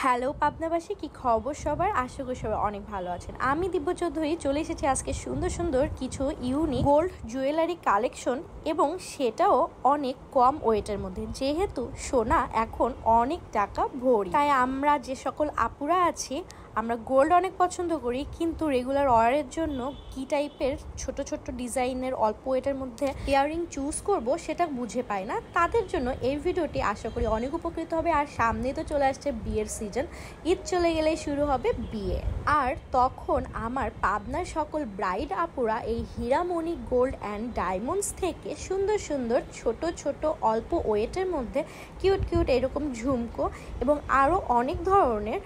Hello পাবনাবাসী, কি খবর সবার? আশা করি সবাই অনেক ভালো আছেন। আমি দিব্য চৌধুরী চলে এসেছি আজকে সুন্দর সুন্দর কিছু ইউনিক গোল্ড জুয়েলারি কালেকশন, এবং সেটাও অনেক কম ওয়েটের মধ্যে। যেহেতু সোনা এখন অনেক টাকা ভরি, তাই আমরা যে সকল আপুরা আছি আমরা গোল্ড অনেক পছন্দ করি, কিন্তু রেগুলার অর্ডারের জন্য কি টাইপের ছোট ছোট ডিজাইনের অল্প ওয়েটের মধ্যে ইয়াররিং চুজ করব সেটা বুঝে পাই না। তাদের জন্য এই ভিডিওটি আশা করি অনেক উপকৃত হবে। আর সামনে তো চলে আসছে বিয়ের সিজন, ঈদ চলে গেলেই শুরু হবে বিয়ে। আর তখন আমার পাবনার সকল ব্রাইড আপুরা এই হীরামণি গোল্ড অ্যান্ড ডায়মন্ডস থেকে সুন্দর সুন্দর ছোট ছোট অল্প ওয়েটের মধ্যে কিউট কিউট এরকম ঝুমকো এবং আরও অনেক ধরনের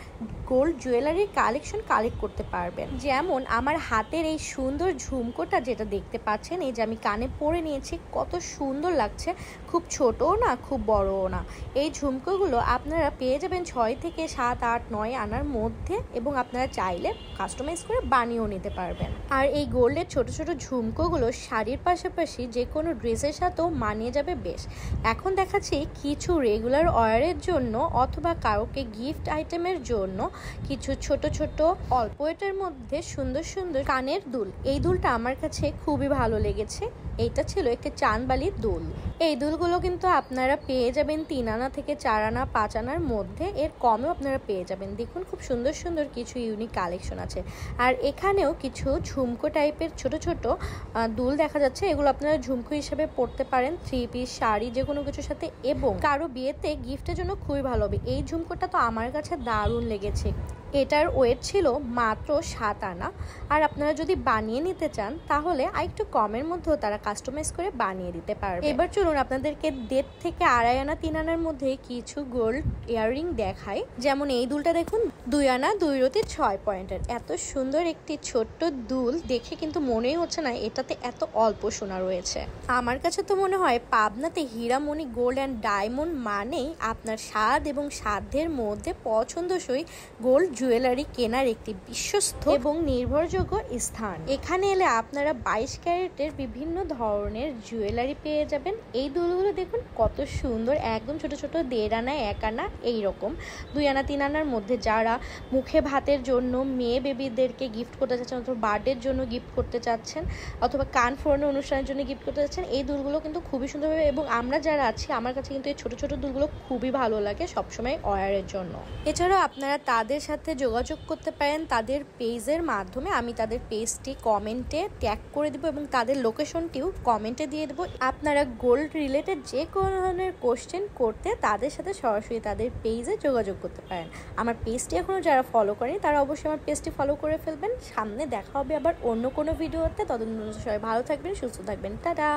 গোল্ড জুয়েলারির কালেকশন কালেক্ট করতে পারবেন। যেমন আমার হাতের এই সুন্দর ঝুমকোটা যেটা দেখতে পাচ্ছেন, এই যে আমি কানে পরে নিয়েছি, কত সুন্দর লাগছে। খুব ছোটও না, খুব বড়ও না। এই ঝুমকোগুলো আপনারা পেয়ে যাবেন 6 থেকে 7, 8, 9 আনার মধ্যে, এবং আপনারা চাইলে কাস্টমাইজ করে বানিয়েও নিতে পারবেন। আর এই গোল্ডের ছোট ছোট ঝুমকোগুলো শাড়ির পাশাপাশি যে কোনো ড্রেসের সাথেও মানিয়ে যাবে বেশ। এখন দেখাচ্ছি কিছু রেগুলার অর্ডারের জন্য অথবা কাউকে গিফট আইটেমের জন্য কিছু ছোট ছোট অল্প ওয়েটের মধ্যে সুন্দর সুন্দর কানের দুল। এই দুলটা আমার কাছে খুবই ভালো লেগেছে। এইটা ছিল একটি চাঁদবালির দুল। এই দুলগুলো কিন্তু আপনারা পেয়ে যাবেন 3 আনা থেকে 4 আনা 5 আনার মধ্যে, এর কমেও আপনারা পেয়ে যাবেন। দেখুন খুব সুন্দর সুন্দর কিছু ইউনিক কালেকশন আছে। আর এখানেও কিছু ঝুমকো টাইপের ছোট ছোট দুল দেখা যাচ্ছে। এগুলো আপনারা ঝুমকো হিসেবে পরতে পারেন 3 পিস শাড়ি যে কোনো কিছুর সাথে, এবং কারো বিয়েতে গিফটের জন্য খুবই ভালো হবে। এই ঝুমকোটা তো আমার কাছে দারুণ লেগেছে। এটার ওয়েট ছিল মাত্র 7 আনা। আর আপনারা যদি বানিয়ে নিতে চান তাহলে আরেকটু কমের মধ্যেও তারা কাস্টমাইজ করে বানিয়ে দিতে পারবে। এবার চলুন আপনাদেরকে 1.5 থেকে 2.5 আনা 3 আনার মধ্যে কিছু গোল্ড ইয়াররিং দেখাই। যেমন এই দুলটা দেখুন, 2 আনা 2 রতি 6 পয়েন্টের। এত সুন্দর একটি ছোট্ট দুল দেখে কিন্তু মনেই হচ্ছে না এটাতে এত অল্প সোনা রয়েছে। আমার কাছে তো মনে হয় পাবনাতে হীরামণি গোল্ড অ্যান্ড ডায়মন্ড মানেই আপনার স্বাদ এবং সাধ্যের মধ্যে পছন্দসই গোল্ড জুয়েলারি কেনার একটি বিশ্বস্ত এবং নির্ভরযোগ্য স্থান। এখানে এলে আপনারা 22 ক্যারেটের বিভিন্ন ধরনের জুয়েলারি পেয়ে যাবেন। এই দুলগুলো দেখুন কত সুন্দর, একদম ছোট ছোট 1.5 আনা 1 আনা এইরকম 2 আনা 3 আনার মধ্যে। যারা মুখে ভাতের জন্য মেয়ে বেবিদেরকে গিফট করতে চাচ্ছেন, অথবা বার্থডের জন্য গিফট করতে চাচ্ছেন, অথবা কান ফোড়ানোর অনুষ্ঠানের জন্য গিফট করতে চাচ্ছেন, এই দুলগুলো কিন্তু খুবই সুন্দর হবে। এবং আমরা যারা আছি, আমার কাছে কিন্তু এই ছোট ছোট দুলগুলো খুবই ভালো লাগে সবসময় অর্ডারের জন্য। এছাড়াও আপনারা তাদের সাথে যোগাযোগ করতে পারেন তাদের পেজের মাধ্যমে। আমি তাদের পেজটি কমেন্টে ট্যাগ করে দেবো এবং তাদের লোকেশনটিও কমেন্টে দিয়ে দেবো। আপনারা গোল্ড রিলেটেড যে কোনো ধরনের কোশ্চেন করতে তাদের সাথে সরাসরি তাদের পেজে যোগাযোগ করতে পারেন। আমার পেজটি এখনও যারা ফলো করেনি তারা অবশ্যই আমার পেজটি ফলো করে ফেলবেন। সামনে দেখা হবে আবার অন্য কোনো ভিডিওতে। ততদিন সবাই ভালো থাকবেন, সুস্থ থাকবেন। টাটা।